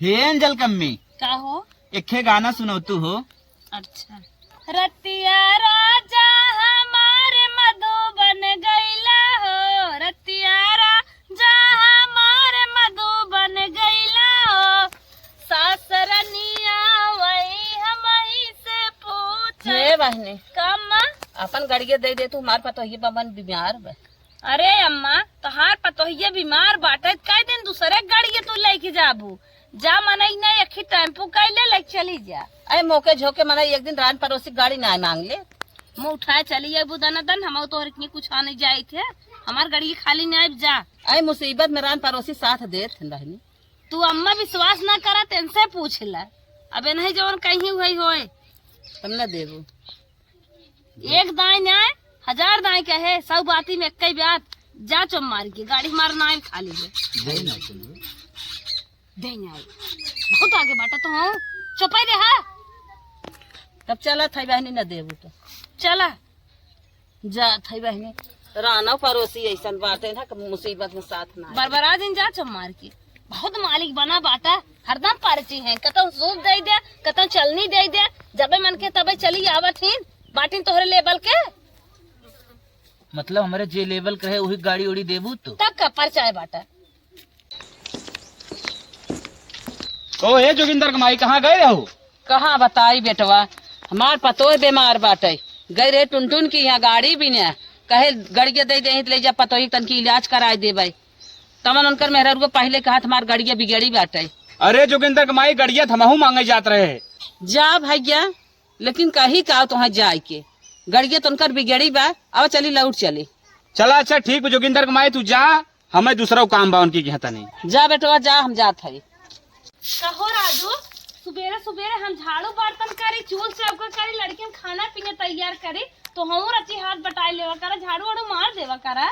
हे अंजल कम्मी, का हो? एक गाना सुनो तू हो। अच्छा। रतिया राजा हमारे मधुबन गईला हो, रतिया राजा हमारे मधुबन गईला हो, सासरनिया वही हमही से पूछ। हे बहने कम अपन गड़िया दे दे तू, हमार पतो ये बमन बीमार बा। अरे अम्मा तोहार पतोहिया बीमार बाटे, कई दिन दूसरे गाड़ी तू लेके जाबू, जा मनई नहीं अखी टेम्पू कैले ले चली जा। अरे मौके झोंके मना एक दिन रान पड़ोसी गाड़ी ना मांग ले, मुँह उठाए चली जाबू दनादन, हम तो इतनी कुछ आने जाए थे, हमार गाड़ी खाली नहीं जा। अरे मुसीबत में रान पड़ोसी साथ देत रहनी। तू अम्मा विश्वास न करा तेनसे पूछ ला, अबे नहीं जवन कहीं हुई होए तुम न देबू। एक दाई न्याय हजार दाई कहे, सब बाती में कई बात, जा चुम मार के गाड़ी हमारा नाम खाली है। दे न्याय बहुत आगे बाटा तो हूँ, चुपाई रहा। तब चला थई बहनी न देबू तो चला जा थई बहनी, रानो पड़ोसी ऐसा बाटे ना मुसीबत में साथ ना। बरबरा दिन जा चुम मार के, बहुत मालिक बना बाटा, हरदम पर्ची है, कतौ सूप दे दे, कतौ चलनी दे दे, जबे मन के तबे चली आवत ही बाटिन तोहरे लेबल के। मतलब हमारे जे लेवल का है वही गाड़ी उड़ी देबू तो। तब का पर्चा है बाटा। ओ हे जोगिंदर कमाई, कहाँ गए हो? कहाँ बताई बेटवा, हमार पतो बीमार बाटे, गई रे टुनटुन की यहाँ गाड़ी भी न कहे गड़िया दे दे ले जा पतोही तन की इलाज कराए देबे, तमन उनकर मेहरर को पहले कहा हमार गड़िया बिगड़ी बाटे। अरे जोगिंदर कमाई, गड़िया थमहू मांगे जात रहे। जा भैया, लेकिन कही का तुहाँ जाए के गड़िया तो उनकर बिगड़ी बा, अब चली लौट चली। चला अच्छा ठीक है जोगिंदर कमाई, तू जा, हमें दूसरा काम बा उनकी कहता नहीं। जा बेटवा जा, हम जात है। कहो राजू, सुबेरे सुबेरे हम झाड़ू बर्तन करी, चूल चौका करी, लड़कियन खाना पीने तैयार करी, तो हम रची हाथ बटाई लेवा करा, झाड़ू वाड़ू मार देवा करा।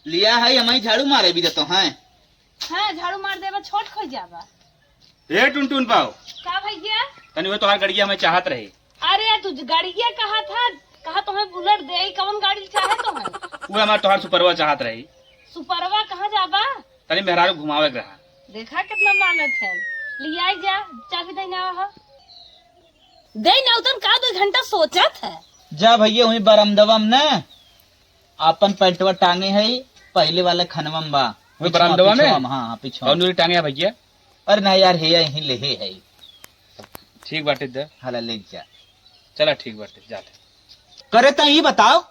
लिया है हमें झाड़ू मारे भी देते हैं। हाँ झाड़ू मार देवा, छोट खो जावा। हे टुनटुन पाओ, का भैया? तनी वो तोहार गड़िया हमें चाहत रहे। अरे तू गाड़िया कहा था, कहा तुम्हें बुलेट दे, कौन गाड़ी चाहे तुम्हें? वो हमारे तोहार सुपरवा चाहत रही। सुपरवा कहाँ जाबा? तनी मेहरारू घुमावे के रहा। देखा कितना मानत है, लिया जा, चाबी देना हो दे ना, उतन का 2 घंटा सोचत है। जा भैया वही बरामदवा में न अपन पैंटवा टांगे है, पहले वाला खनवा में बा। वही बरामदवा में? हाँ पीछे। और नूरी टांगे है भैया? अरे नहीं यार, हे यहीं ले है। ठीक बाटे दे, हाला ले जा। चला ठीक बाटे, जाते करे तो ये बताओ,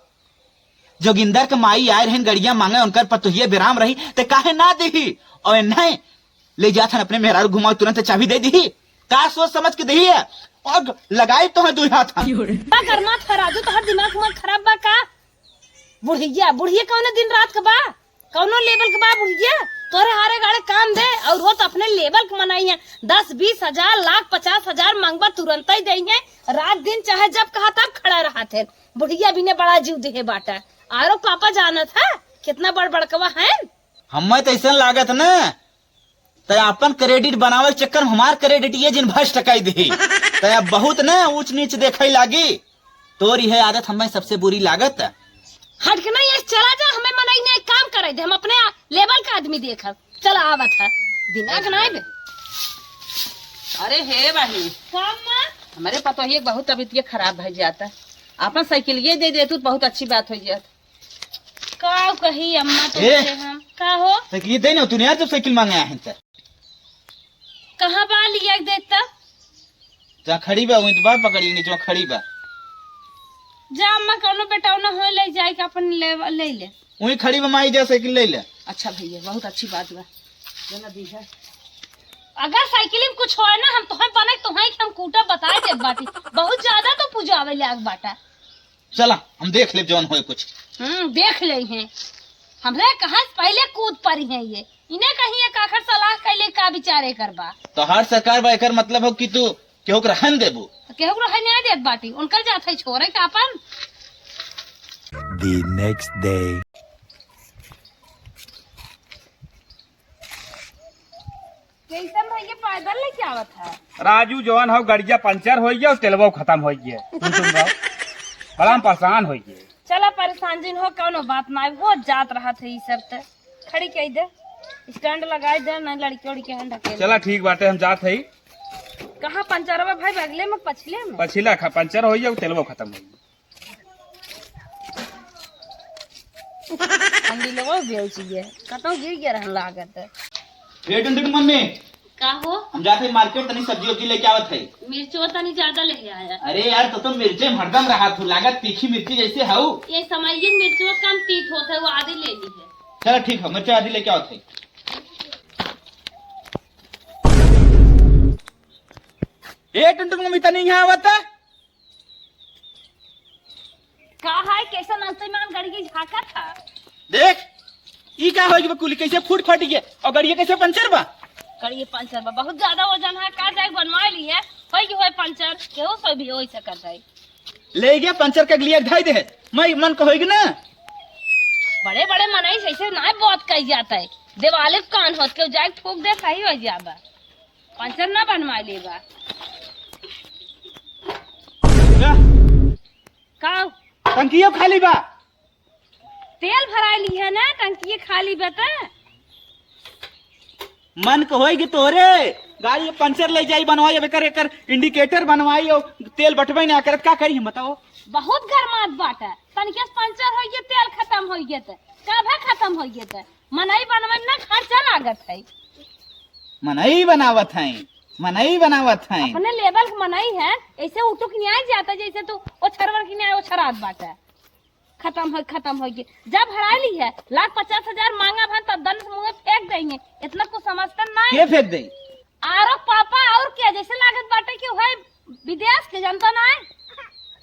जोगिंदर के माई आए रहन गड़िया मांगे, उनकर पतोहिया विराम रही ते काहे ना दी, और नहीं ले जात अपने मेहरारू घुमाओ, तुरंत चाबी दे दी, का सोच समझ के दी है, और लगाई तो है 2 हाथ। क्या करना था राजू, तो हर दिमाग में खराब बा का? बुढ़िया बुढ़िया कौन दिन रात का बा, कौनो लेवल का बा बुढ़िया, तोरे हारे गाड़े काम दे, और वो तो अपने लेवल के मनाई है, 10-20 हजार लाख 50 हजार मांगबा तुरंत ही देंगे, रात दिन चाहे जब कहा तब खड़ा रहा थे। बुढ़िया भी ने बड़ा जीव दे बाटा, आरो पापा जाना था कितना बड़ बड़कवा है। हमें तो ऐसा लागत न तो अपन क्रेडिट बनावे चक्कर में हमार क्रेडिट ये जिन भस टकाई दी, तो बहुत न ऊंच नीच देखे लागी, तोरी है आदत हमें सबसे बुरी लागत। हट के नहीं चला जा, हमें मनाई ने काम करे दे, हम अपने लेवल का आदमी देखा चला आवत है दिमाग नहीं बे। अरे हे बहनी, हमारे पतोही बहुत तबीयत खराब हो जाता है, अपन साइकिल ये दे दे तू बहुत अच्छी बात हो जात। का कही अम्मा तुमसे हम का हो, साइकिल दे ना तूने यार, जब साइकिल मांगे आए हैं कहाँ बा लिया देता, जहाँ खड़ी बा वहीं तो बार पकड़ी नीचे खड़ी बा, जा अम्मा कौनो बेटा न हो ले जाए के अपन ले ले वहीं खड़ी बा, माई जा साइकिल ले ले। अच्छा भैया बहुत अच्छी बात बा, जना दी है। अगर साइकिल में कुछ हो ना, हम तुम्हें बने तुम्हें हम कूटा बताए दे बाटी, बहुत ज्यादा तो पुजावे ले आग बाटा। चला हम देख ले जौन होए कुछ। देख ले हैं, हमरे कहा पहले कूद पड़ी है ये, इन्हें कहीं एक आखिर सलाह कैले का विचारे करबा। तो हर सरकार बा एकर मतलब हो कि तू केहू के रहन देबू, केहू को रहने नहीं देत बाटी, उनकर जात है छोरे का अपन। The next day. कैसे भैया पैदल लेके आवत है? राजू जवान हो गड़िया पंचर हो गया और तेलवा खत्म हो गया, बड़ा परेशान हो गए। चला परेशान जिन हो कौनो बात ना, वो जात रहा थे ये सब ते खड़ी कह दे। स्टैंड लगाए दे नहीं लड़की उड़की हैं ढके चला ठीक बाटे हम जात है कहाँ पंचरवा भाई अगले में पछले में पछिला पंचर हो जाओ तेलवा खत्म हो अंडी लगो बेल चाहिए कतौ गिर गया रहन लागत ए टुनटुन मम्मी का हो हम जाते हैं मार्केट तनी सब्जी वब्जी लेके आवत है। मिर्चो तनी ज्यादा ले आया अरे यार तो मिर्चे हरदम रहा तू लागत तीखी मिर्ची जैसे हाउ। ये समझिए मिर्चो कम तीत होता है वो आधी ले ली है। चलो ठीक है मिर्चा आधी लेके आवत है। ए टुनटुन मम्मी तनी यहाँ आवत है का है कैसा नाश्ते में गाड़ी की झाका था देख ई का होगी बकुली कैसे फूट फट गया और गाड़ी कैसे पंचर बा करिए पंचर बा बहुत ज्यादा वजन है का जाए बनवा ली है होय पंचर केहू से भी होई सकत है ले गया पंचर के लिए ढाई दे मैं मन को होगी ना बड़े बड़े मनाई ऐसे ना बहुत कही जाता है दिवाली कान होत के जाए ठोक दे सही हो जाबा पंचर ना बनवा लेबा का टंकियो खाली बा तेल भरा ली है ना टंकी खाली बता मन को होगी तोरे गाड़ी पंचर ले जाई बनवाई अब कर इंडिकेटर बनवाई और तेल बटवाई ना करत का करी बताओ बहुत गरमात बाटा तनिके पंचर हो गए तेल खत्म हो गए कब खत्म हो गए मनाई बनवे ना खर्चा लागत है मनई बनावत है मनई बनावत है अपने लेवल मनाई है ऐसे उठुक न्याय जाता जैसे तू ओ छरवर की न्याय ओ छरात बाटा खत्म हो गई जब हरा ली है 1,50,000 मांगा भन तब दन मुंह फेंक देंगे इतना कुछ समझता नहीं के फेंक दे आरो पापा और क्या जैसे लागत बाटे कि है विदेश के जनता ना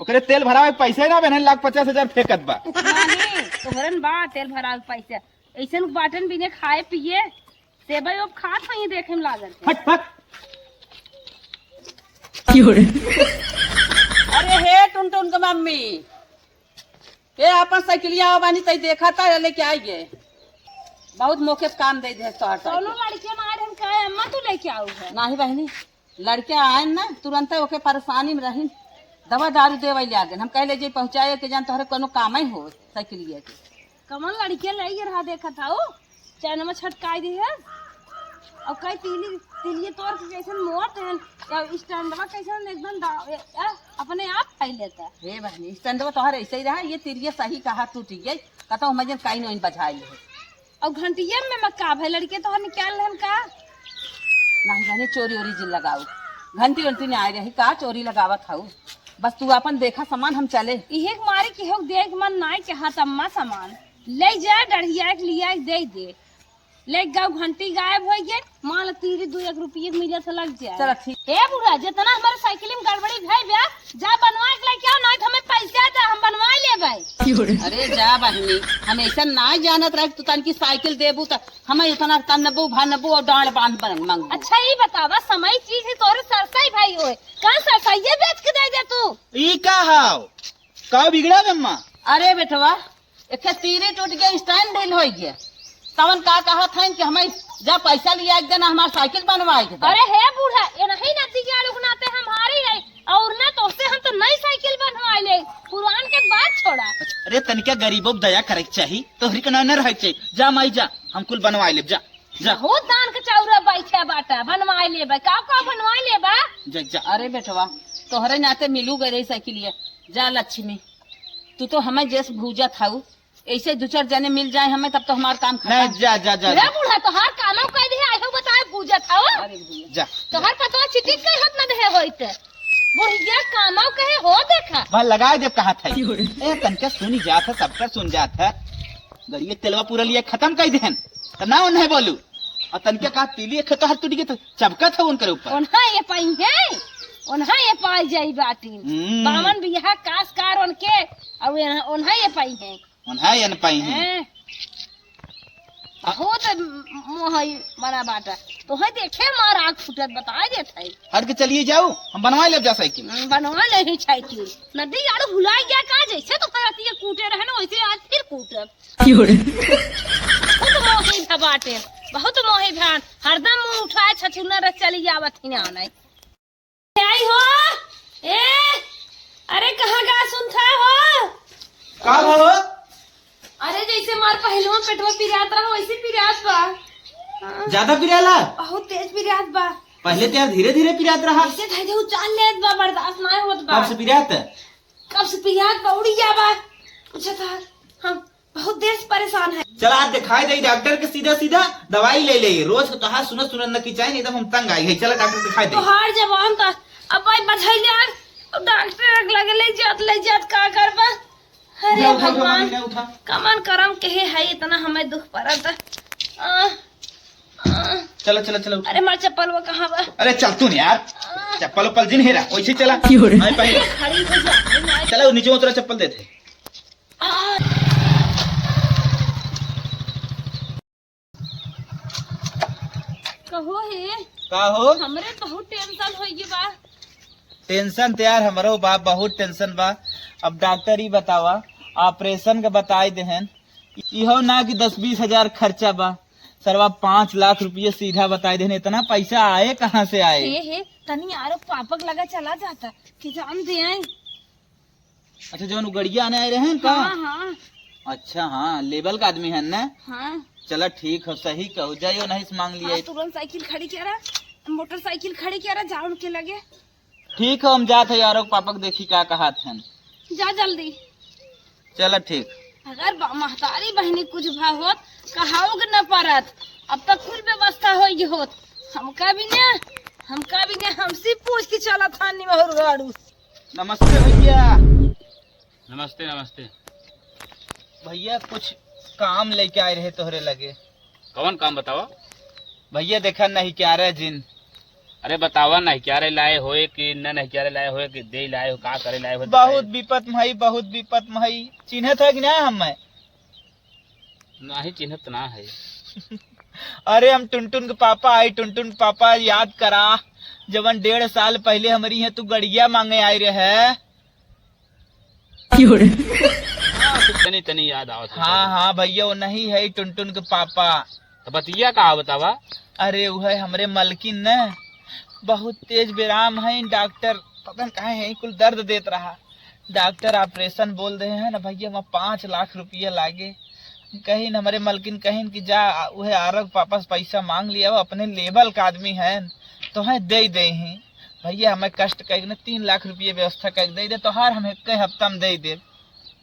ओकरे तेल भरावे पैसे ना बने 1,50,000 फेंकत बा नहीं तोहरन बा तेल भरा पैसा ऐसे बाटन बिने खाए पिए सेबई अब खात नहीं देखे में लागत फट फट अरे हे टुनटुन के मम्मी ये अपन साइकिलिया बानी तई देखा था लेके आई गे बहुत मौके पे काम दे दे तो दोनों लड़के मार हम कहे अम्मा तू लेके आऊ है नाही बहनी लड़के आए ना तुरंत ओके परेशानी में रही दवा दारू देवे ले आगे हम कहले जे पहुंचाए के जान तोहरे कोनो काम ही हो साइकिलिया के कमल लड़के ले रहा देखा था वो चैन में छटकाई दी है और कई तिलिए तोड़ के कैसे मोट है या स्टैंडवा कैसे एकदम अपने आप खाई लेता है हे बहनी स्टैंडवा तोहरे ऐसे ही रहा ये तिरिया सही कहा टूट गई कहता मजन कहीं नहीं बचाई है और घंटिया में मक्का है लड़के तो निकाल हम का नहीं बहनी चोरी ओरी जिल लगाऊ घंटी उल्टी नहीं आ रही का चोरी लगावा खाऊ बस तू अपन देखा सामान हम चले इहे मारे के हो देख मन नाई के हाथ अम्मा सामान ले जा डढ़िया के लिया दे दे ले गाँव घंटी गायब हो गए मान तीरी 2-1 रुपये मिले तो लग जाए चल ठीक ए बुढ़ा जितना हमारे साइकिल में गड़बड़ी भाई ब्या जा बनवा के लेके आओ नहीं तो हमें पैसा दे हम बनवा ले भाई अरे जा बहनी हम ऐसा ना जानत रहे तू तन की साइकिल देबू तो हम इतना तनबू भानबू और डांड बांध मांगू अच्छा ये बतावा समय चीज है तोरे सरसा ही भाई होए कहां सरसा ये बेच के दे दे तू ई का हाव का बिगड़ा अम्मा अरे बेटवा एक तीरे टूट गया स्टैंड ढील हो गया तवन का कहा था कि हमें जब पैसा लिया एक दिन हमारा साइकिल बनवाए थे अरे हे बूढ़ा ये नहीं नती के आलू बनाते हमारे है और ना तो उससे हम तो नई साइकिल बनवा ले पुरान के बाद छोड़ा अरे तनिका गरीबों को दया करे चाहिए तोहरी के न रहे चाहिए जा माई जा हम कुल बनवा ले जा जा बहुत दान के चौरा बैठे बाटा बनवा ले बा का बनवा ले बा जा जा अरे बेटवा तोहरे नाते मिलू गए साइकिल जा लक्ष्मी तू तो हमें जैसे भूजा था ऐसे 2-4 जने मिल जाए हमें तब तो हमारा काम नहीं खत्म जा जा जा, मेरा बूढ़ा तो हर कामों कह दे आयो बताए पूजा था अरे भैया जा तो हर पता चिट्ठी कह हत न दे होइते बुढ़िया कामों कहे हो देखा वहाँ लगाए दे कहा था ए तनिका सुनी जात है सबका सुन जात है गड़िए तेलवा पूरा लिया खत्म कर देन तो ना उन्हें बोलू और तनिका कहा तीली एक तो हाथ टूट गया तो चमका था उनके ऊपर उन्हा ये पाई है उन्हा ये पाई जाई बाटी बामन बियाह कासकार उनके और उन्हा ये पाई है उन्हें ये न पाई है बहुत मोहई बड़ा बाटा तो है देखे मार आग फुटत बता देता है हट के चलिए जाओ हम बनवा ले जा साइकिल बनवा ले ही साइकिल नदी यार भुला गया का जैसे तो करती है कूटे रहे ना वैसे आज फिर कूटब बहुत मोही था बाटे बहुत मोही भान हरदम मुंह उठाए छछुना रख चली आवत ही ना आना आई हो ए अरे कहाँ गा सुनता हो का हो अरे जैसे मार पहलुआ पेटवा पिरात रहा वैसे पिरात बा ज्यादा पिराला? बहुत तेज पिरात बा। पहले तो यार धीरे धीरे पिरात रहा। ऐसे धैर्य उचाल लेत बा, बर्दाश्त ना होत बा। कब से पिरात? कब से पिरात बा, उड़ी जा बा। पूछा था हम बहुत देर से परेशान है। चल आज दिखाई दे डॉक्टर के, सीधा सीधा दवाई ले ले। रोज तो हाँ सुनत न की चाहिए, एकदम हम तंग आई है। चल डॉक्टर दिखाई दे। तो हार जवान था अब भाई बधाई यार, डॉक्टर लगे ले जात का करबा। अरे भगवान कमन करम कहे है इतना हमें दुख पड़त। चलो चलो चलो। अरे हमार चप्पल वो कहाँ बा? अरे चल तू नहीं यार, चप्पल उप्पल जिन हेरा वैसे चला। पहले खड़ी हो जा। चलो नीचे उतरा, चप्पल देते। कहो हे का हो? हमरे बहुत टेंशन हो गई बा। टेंशन तो यार हमारो बाप बहुत टेंशन बा। अब डॉक्टर ही बतावा, ऑपरेशन का बताई देहन। इहो ना कि 10-20 हजार खर्चा बा, सरवा 5 लाख रुपये सीधा बताई देहन। इतना पैसा आए कहाँ से आए? हे तनी आरो पापक लगा चला जाता कि जान दे आई। अच्छा जो गड़िया आने आए रहे हैं का? हाँ अच्छा हाँ, लेवल का आदमी है ना। हाँ चला ठीक है, सही कहो जाइयो, नहीं से मांग लिया। तुरंत साइकिल खड़ी किया रहा, मोटरसाइकिल खड़ी किया रहा, जान के लगे। ठीक है, हम जाते यारो पापक देखी का कहा थे। जा जल्दी। चला ठीक। अगर महतारी बहनी कुछ भाव होत कहाओग न परत, अब तक कुल व्यवस्था हो होत। हमका भी ने हमसे पूछ के चला थानी में गाड़ू। नमस्ते भैया। नमस्ते नमस्ते। भैया कुछ काम लेके आए रहे तोहरे लगे। कौन काम बतावा? भैया देखा नहीं क्या रहे जिन। अरे बतावा, नहीं क्या रे लाए होए कि नहीं क्या रे लाए होए कि दे लाए हो, का करे लाए हो? बहुत विपत मई, बहुत विपत मई। चिन्हत है कि ना हमें? नहीं चिन्हत ना है। अरे हम टुनटुन के पापा आई। टुनटुन के पापा याद करा, जवन 1.5 साल पहले हमारी है तू गड़िया मांगे आई रहे। तनी तनी याद आवत है। हाँ हाँ भैया वो नहीं है टुनटुन के पापा। तो बतिया का बतावा। अरे वो है हमरे मलकिन न, बहुत तेज बेराम है। डॉक्टर पता नहीं कहाँ है, कुल दर्द देत रहा। डॉक्टर ऑपरेशन बोल रहे हैं ना भैया, वहाँ 5 लाख रुपया लागे। कहीं हमारे मलकिन कहीं कि जा वह आरग पापा से पैसा मांग लिया, वो अपने लेवल का आदमी है तो है दे ही भैया। हमें कष्ट कर 3 लाख रुपये व्यवस्था कर दे तो हर हम एक हफ्ता में दे दे।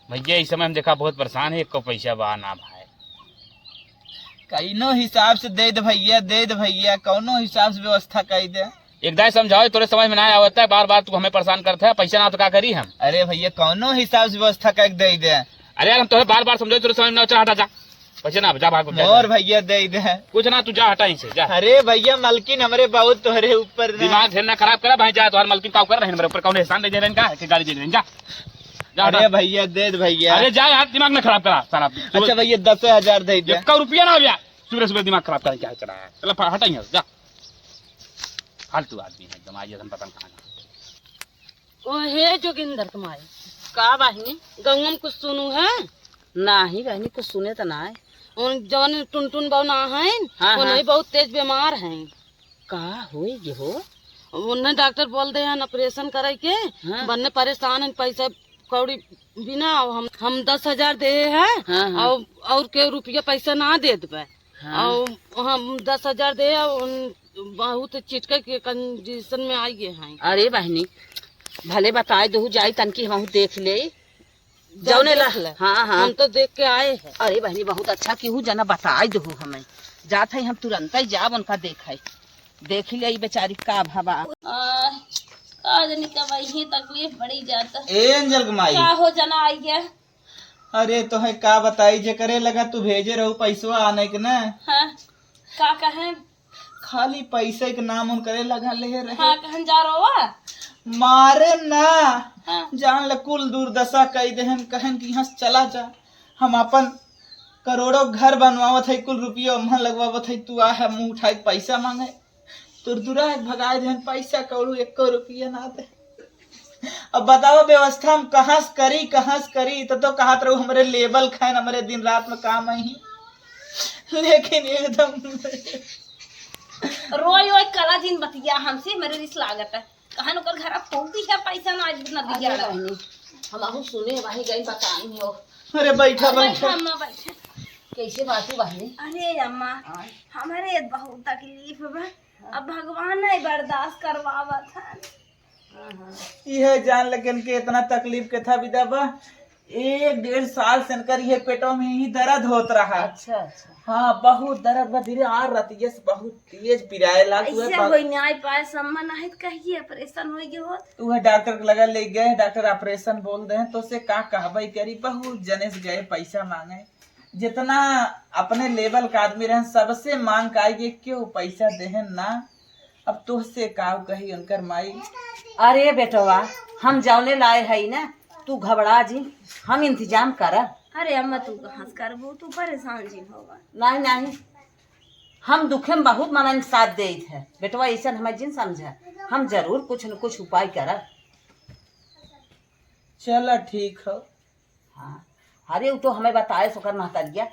भैया इस समय हम देखा बहुत परेशान है, एक को पैसा बा ना भाई। कईनो हिसाब से दे भैया, दे भैया, कौनो हिसाब से व्यवस्था कर दे। एक दाई समझाओ, तोरे समझ में ना आवता है, बार बार तू हमें परेशान करता है। पैसा ना तो क्या करी हम? अरे भैया कौनो हिसाब से व्यवस्था कर दे। अरे यार हम तुम्हें बार बार समझाओ, तोरे समझ में ना, चल हटा जा, पैसा ना जा भाग। और भैया दे कुछ ना, तू जा हटा ही से जा। अरे भैया मलकिन हमारे बहुत तोहरे ऊपर दिमाग ढेर ना खराब करा भाई। जा तुम्हारे मलकिन का कर रहे हैं मेरे ऊपर, कौन एहसान दे रहे हैं का गाड़ी दे रहे हैं? जा अरे भैया दे भैया। अरे जा यार, दिमाग में खराब करा सारा। अच्छा भैया 10,000 दे दे। 1 रुपया ना हो गया, सुबह सुबह दिमाग खराब कर क्या चला है। चलो हटा ही जा, फालतू आदमी है एकदम। आज हम पता कहाँ। ओ हे जोगिंदर तुम्हारे का बहनी गंगा में कुछ सुनू है? नहीं बहनी कुछ सुने तो ना है। उन जवन टुनटुन बहु ना है, हाँ, वो हाँ। नहीं बहुत तेज बीमार हैं। का हुई ये हो? उन्हें डॉक्टर बोल दे हैं ऑपरेशन करे के। हाँ। बनने परेशान है, पैसा कौड़ी बिना हम 10,000 दे हैं। हाँ, हाँ। और के रुपया पैसा ना दे दे। हाँ। और हम 10,000 दे बहुत चिटके के कंडीशन में आई हैं। अरे बहनी भले बताए दो जाई तनकी हम देख ले जौने ला। हाँ हाँ हम तो देख के आए हैं। अरे बहनी बहुत अच्छा केहू जना बताए दो हमें, जात है हम तुरंत ही जाब उनका देख ले बेचारी का भाबा। आज निकल तकलीफ बड़ी जाता। एंजल कमाई क्या हो जना आई गया? अरे तो है का बताई जे करे लगा तू भेजे रहू पैसवा आने के ना। हाँ का कहें? खाली पैसे के नाम उन करे लगा ले रहे। हाँ कहन जा रहा मारे ना हाँ। जान ल कुल दुर्दशा कई दे हम कहन कि यहाँ से चला जा। हम अपन करोड़ों घर बनवावत है, कुल रुपया वहाँ लगवावत है, तू आ मुँह उठाए पैसा मांगे तुरदुरा भगाए दे पैसा कौड़ू 1 रुपया ना दे। अब बताओ व्यवस्था हम कहाँ से करी तो कहत रहू हमारे लेवल खान हमारे दिन रात में काम ही, लेकिन एकदम रोई रोई कला दिन बतिया हमसे मेरे रिस लागत है। कहन ओकर घर पहुंची है पैसा ना आज ना दिया हम सुने वही गई बताई हो। अरे बैठा बैठा। हम बैठे कैसे बातू बहनी? अरे अम्मा हमारे बहुत तकलीफ बा, अब भगवान नहीं बर्दाश्त करवावत है। यह जान लगन के इतना तकलीफ के था विदा बा, 1-1.5 साल से इनकर ये पेटों में ही दर्द होत रहा। अच्छा अच्छा। हाँ बहुत दर्द बा, धीरे आ रतिये से बहुत तेज पिराए ला। ऐसे होई नहीं पाए सम्मान नहीं कहिए ऑपरेशन हो गए हो। तू डॉक्टर के लगा ले गए, डॉक्टर ऑपरेशन बोल दे तो से का कहबई करी, बहुत जने से गए पैसा मांगे, जितना अपने लेवल का आदमी रहे सबसे मांग का आइए, क्यों पैसा देहन ना। अब तुझसे का कही उनकर माई। अरे बेटवा हम जौने लाए है ना, तू घबरा जी, हम इंतजाम कर। अरे अम्मा तू कहाँ से करबो, तू परेशान जी होगा। नहीं नहीं, हम दुखे में बहुत मनन साथ दे थे बेटवा, ऐसा हमें जिन समझा, हम जरूर कुछ न कुछ उपाय कर। चलो ठीक हो। हाँ अरे वो तो हमें बताए सुकर महतरिया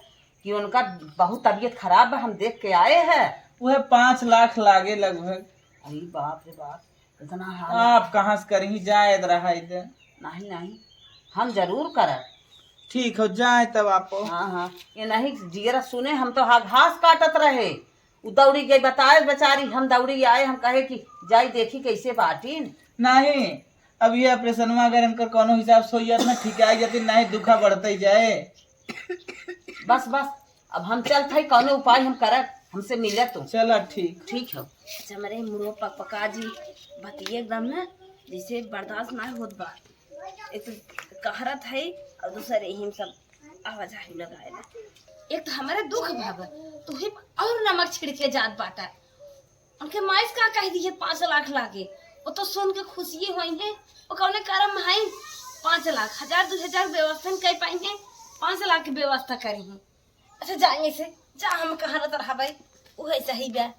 कि उनका बहुत तबीयत खराब है, हम देख के आए हैं। वह 5 लाख लागे लगभग। अरे बाप रे बाप, इतना हाल। आप कहाँ से करी जाए रहा इधर। नहीं नहीं, हम जरूर कर। ठीक हो जाए तब आप। हाँ हाँ, ये नहीं जिगरा सुने, हम तो हाँ घास काटत रहे, वो दौड़ी गई बताए बेचारी, हम दौड़ी आए, हम कहे कि जाई देखी कैसे बाटीन। नहीं अब ये ऑपरेशन में अगर इनका कोनो हिसाब से होइयत ना ठीक आई जाती, नहीं दुखा बढ़ते जाए। बस बस अब हम चलते हैं, कौनो उपाय हम करब, हमसे मिले तू। चलो ठीक। ठीक है। अच्छा मेरे मुरो पका जी बतिए एकदम ना जैसे बर्दाश्त ना होत बा, एक तो कहरत है और दूसरे यही सब आवाज ही लगाए। एक तो हमारे दुख भाव तो ही और नमक छिड़के जात बाटा, उनके माइस का कह दिए 5 लाख लागे, वो तो सुन के खुशी हुई है, वो कौने करम भाई 5 लाख 1000-2000 व्यवस्था कर पाएंगे, 5 लाख की व्यवस्था करी है। अच्छा जाएंगे से जा, हम कहाँ रहता रहा भाई वो ऐसा ही बा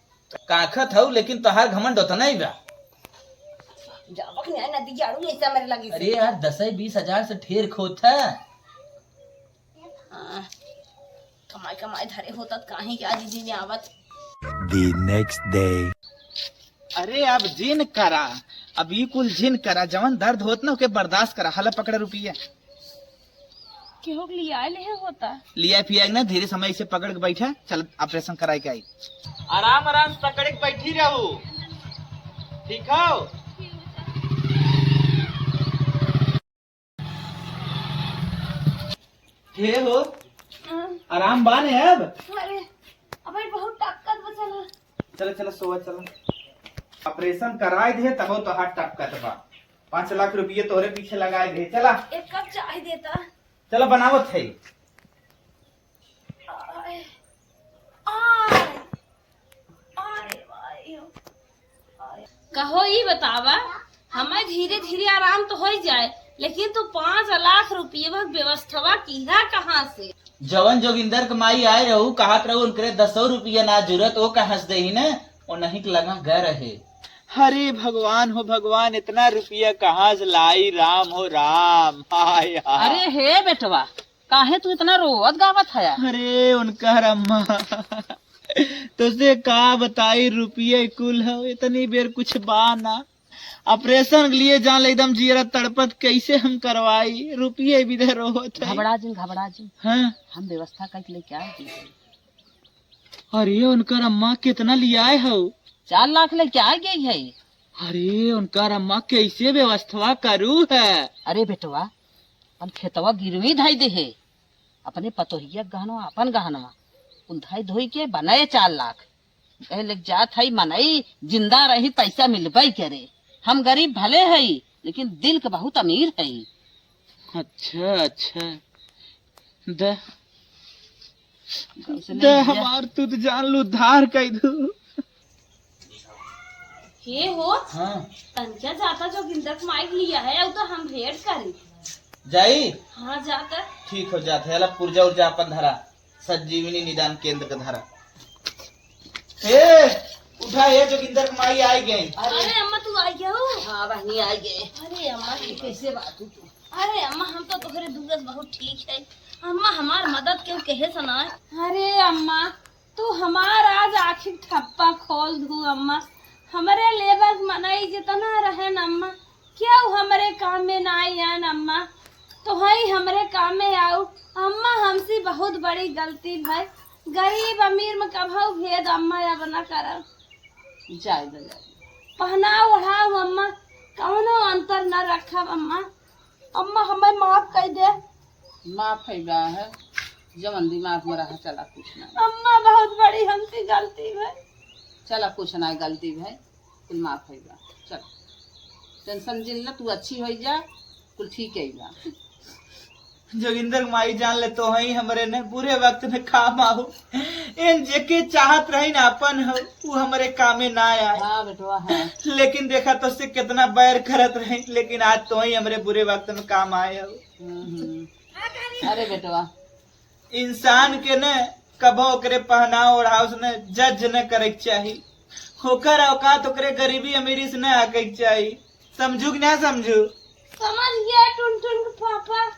काखत हो, लेकिन तोहार घमंड होता नहीं बा। जावक नहीं नदी जाड़ू ऐसा मेरे लगे। अरे यार 10-20 हजार से ढेर खोत है। कमाई कमाई धरे होता काहे के आज जी ने आवत। The next day. अरे अब जिन करा, अब ये कुल जिन करा, जवन दर्द होत ना ओके बर्दाश्त करा। हाला पकड़ा रुपया केहू के लिए आए होता लिया पिया ना, धीरे समय से पकड़ के बैठा, चल ऑपरेशन कराई के आई। आराम आराम से पकड़ के बैठी रहू, ठीक हो। हे हो आराम बान है अब। अरे अब बहुत ताकत बचल। चलो चलो सोवा चलो, ऑपरेशन कराए दे तब तो हाथ टपकत बा। 5 लाख रुपये तोरे पीछे लगाए दे। चला एक कप चाय देता। चलो बनावत है। कहो ये बतावा, हमें धीरे धीरे आराम तो हो जाए, लेकिन तू 5 लाख रुपये व्यवस्था किया कहाँ से? जवन जोगिंदर के माई आए रहू, कहत रहू उनके 10 रुपया ना जरूरत, वो का हंस दे ही न, वो नहीं लगा गए रहे। हरे भगवान हो भगवान, इतना रुपया कहाँ से लाई, राम हो राम। हाय हाय। अरे हे बेटवा, काहे तू इतना रोवत गावत है? अरे उनका अम्मा तुझे का बताई, रुपये कुल है इतनी बेर कुछ बाना, ऑपरेशन के लिए जान एकदम जीरा तड़पत, कैसे हम करवाई, रुपये भी दे रोत है। घबरा जी हाँ? हम व्यवस्था करके लेके आए। अरे उनका अम्मा कितना लिया हो? 4 लाख लेके आ गई है। अरे उनका अम्मा कैसे व्यवस्था करू है? अरे बेटवा अपन खेतवा गिरवी धाई दे है, अपने पतोहिया गहनवा अपन गहनवा उधाई धोई के बनाए 4 लाख लेके जात है, मनाई जिंदा रही पैसा मिलबई करे। हम गरीब भले है लेकिन दिल के बहुत अमीर है। अच्छा अच्छा दे हमार तू तो जान लू धार कई दू। हे हो हाँ तंजा जाता जो गिंदक माइक लिया है, वो तो हम भेंट करी जाई। हाँ जाकर ठीक हो जाता है। पुर्जा उर्जा अपन धरा, संजीवनी निदान केंद्र का धरा। उठा, ये जोगिंदर की माई आई गई। अरे अम्मा तू आई गया हो? हाँ बहनी आ गए। अरे अम्मा कैसे बात तू? अरे अम्मा हम तो तोहरे दूगस बहुत ठीक है, अम्मा हमार मदद क्यों कहे सुनाए। अरे अम्मा तू हमार आज आखिर ठप्पा खोल दू अम्मा, हमारे लेबर मनाई जितना रहे न अम्मा, क्या हमारे काम में ना आई अम्मा। तो हई हमरे काम में आओ। अम्मा हमसे बहुत बड़ी गलती भाई, गरीब अमीर में कभाऊ भेद अम्मा अब न करब। जाए दे जाए। पहनाओ ओढ़ाओ अम्मा, कौनो अंतर न रखब अम्मा। अम्मा हमें माफ कर दे। माफ है बा है जवन दिमाग में रहा, चला कुछ ना, अम्मा बहुत बड़ी हमसे गलती भाई। चला कुछ ना गलती भाई, कुल माफ है बा। चल टेंशन जिल तू अच्छी हो जा, कुल ठीक है बा। जोगिंदर माई जान ले तो हई हमरे ने बुरे वक्त में काम आओ। इन जेके चाहत रही ना अपन हो वो हमरे कामे ना आए। हाँ बेटवा है। लेकिन देखा तो उससे कितना बैर करत रही, लेकिन आज तो ही हमरे बुरे वक्त में काम आए हो। अरे बेटवा इंसान के न कबो ओकरे पहनाव ओढ़ाव से न जज न करे के चाही। होकर औकात ओकरे गरीबी अमीरी से न आके चाही। समझू कि ना समझू? समझ गया टुन टुन पापा।